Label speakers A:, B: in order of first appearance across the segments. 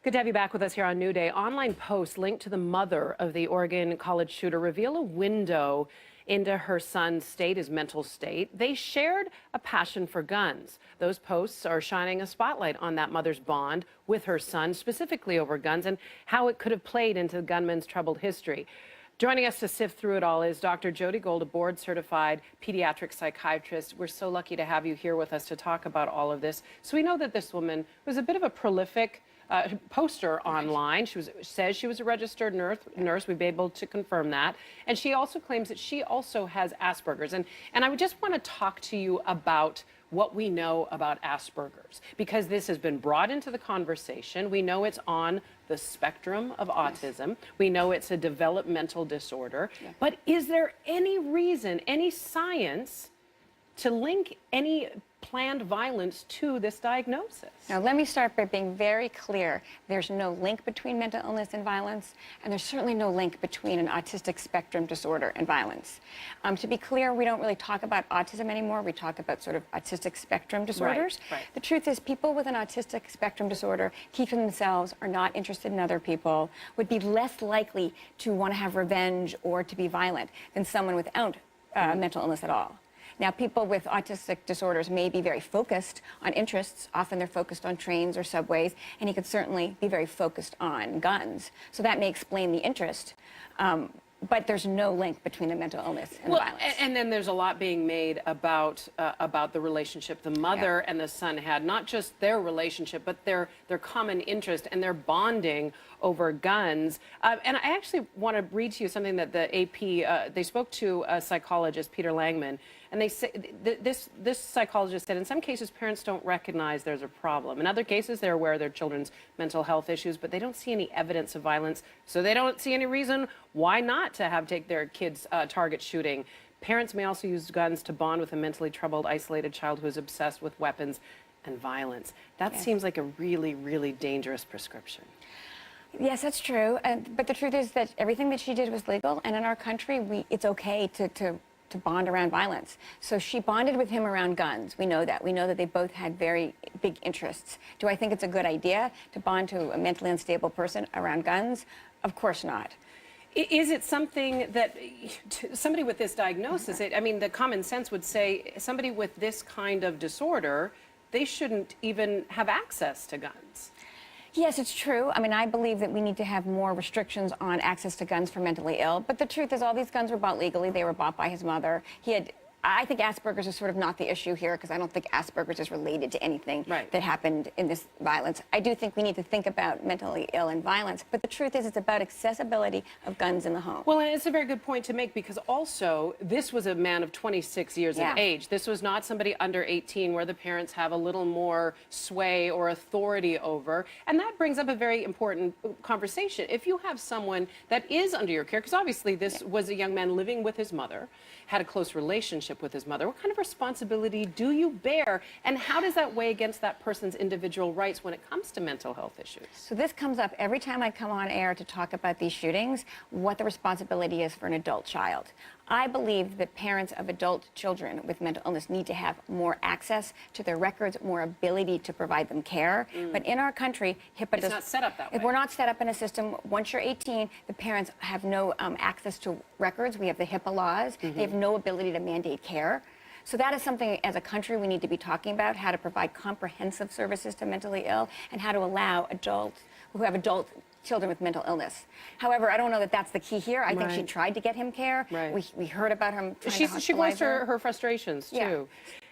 A: Good to have you back with us here on New Day. Online posts linked to the mother of the Oregon college shooter reveal a window into her son's his mental state. They shared a passion for guns. Those posts are shining a spotlight on that mother's bond with her son, specifically over guns, and how it could have played into the gunman's troubled history. Joining us to sift through it all is Dr. Jody Gold, a board-certified pediatric psychiatrist. We're so lucky to have you here with us to talk about all of this. So we know that this woman was a bit of a prolific poster online. Says she was a registered nurse. We've been able to confirm that. And she also claims that she also has Asperger's. And I would just want to talk to you about what we know about Asperger's, because this has been brought into the conversation. We know it's on the spectrum of autism. We know it's a developmental disorder. But is there any reason, any science to link any planned violence to this diagnosis?
B: Now, let me start by being very clear. There's no link between mental illness and violence, and there's certainly no link between an autistic spectrum disorder and violence. To be clear, we don't really talk about autism anymore. We talk about sort of autistic spectrum disorders.
A: Right.
B: The truth is, people with an autistic spectrum disorder, keeping themselves, are not interested in other people, would be less likely to want to have revenge or to be violent than someone without mental illness at all. Now, people with autistic disorders may be very focused on interests. Often they're focused on trains or subways, and he could certainly be very focused on guns. So that may explain the interest. But there's no link between the mental illness and violence.
A: And then there's a lot being made about the relationship the mother and the son had, not just their relationship, but their common interest and their bonding over guns. And I actually want to read to you something that the AP, they spoke to a psychologist, Peter Langman, and they say this psychologist said in some cases parents don't recognize there's a problem. In other cases they're aware of their children's mental health issues, but they don't see any evidence of violence, so they don't see any reason why not to take their kids target shooting. Parents may also use guns to bond with a mentally troubled, isolated child who is obsessed with weapons and violence. That seems like a really, really dangerous prescription.
B: Yes, that's true. But the truth is that everything that she did was legal, and in our country, it's okay to bond around violence. So she bonded with him around guns. We know that. We know that they both had very big interests. Do I think it's a good idea to bond to a mentally unstable person around guns? Of course not.
A: Is it something that somebody with this diagnosis, I mean, the common sense would say somebody with this kind of disorder, they shouldn't even have access to guns?
B: Yes, it's true. I mean, I believe that we need to have more restrictions on access to guns for mentally ill. But the truth is, all these guns were bought legally. They were bought by his mother. I think Asperger's is sort of not the issue here, because I don't think Asperger's is related to anything that happened in this violence. I do think we need to think about mentally ill and violence, but the truth is it's about accessibility of guns in the home.
A: Well, and it's a very good point to make, because also this was a man of 26 years of age. This was not somebody under 18 where the parents have a little more sway or authority over. And that brings up a very important conversation. If you have someone that is under your care, because obviously this was a young man living with his mother, had a close relationship with his mother, what kind of responsibility do you bear, and how does that weigh against that person's individual rights when it comes to mental health issues?
B: So this comes up every time I come on air to talk about these shootings, what the responsibility is for an adult child. I believe that parents of adult children with mental illness need to have more access to their records, more ability to provide them care. But in our country, HIPAA
A: It's not set up that way.
B: We're not set up in a system. Once you're 18, the parents have no access to records. We have the HIPAA laws. They have no ability to mandate care. So that is something as a country we need to be talking about, how to provide comprehensive services to mentally ill and how to allow adults who have adult children with mental illness. However, I don't know that that's the key here. I think she tried to get him care. We heard about him trying to hospitalize
A: She voiced her frustrations too.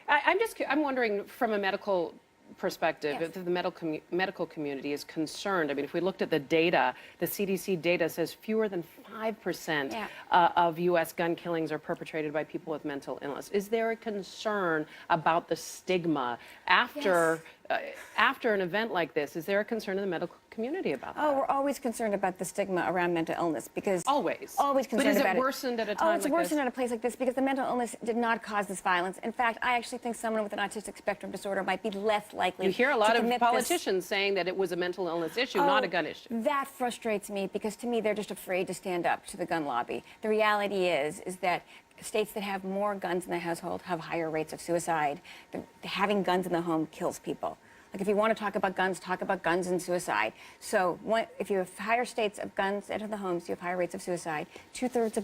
A: I'm wondering from a medical perspective, if the medical community is concerned. I mean, if we looked at the data, the CDC data says fewer than 5% of U.S. gun killings are perpetrated by people with mental illness. Is there a concern about the stigma after an event like this? Is there a concern in the medical community about that?
B: Oh, we're always concerned about the stigma around mental illness, because
A: always
B: concerned about it.
A: But is it worsened at a time like this?
B: Oh, it's worsened at a place like this because the mental illness did not cause this violence. In fact, I actually think someone with an autistic spectrum disorder might be less likely.
A: You hear a lot of politicians saying that it was a mental illness issue, not a gun issue.
B: That frustrates me, because to me they're just afraid to stand up to the gun lobby. The reality is that states that have more guns in the household have higher rates of suicide. Having guns in the home kills people. Like if you want to talk about guns and suicide. So if you have higher states of guns enter the homes, you have higher rates of suicide. 2/3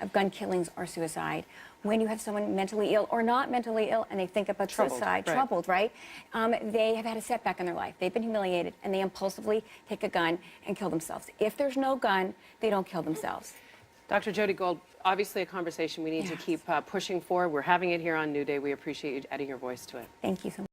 B: of gun killings are suicide. When you have someone mentally ill or not mentally ill and they think about suicide, troubled, right? They have had a setback in their life. They've been humiliated and they impulsively take a gun and kill themselves. If there's no gun, they don't kill themselves.
A: Dr. Jody Gold, obviously a conversation we need to keep pushing for. We're having it here on New Day. We appreciate you adding your voice to it.
B: Thank you so much.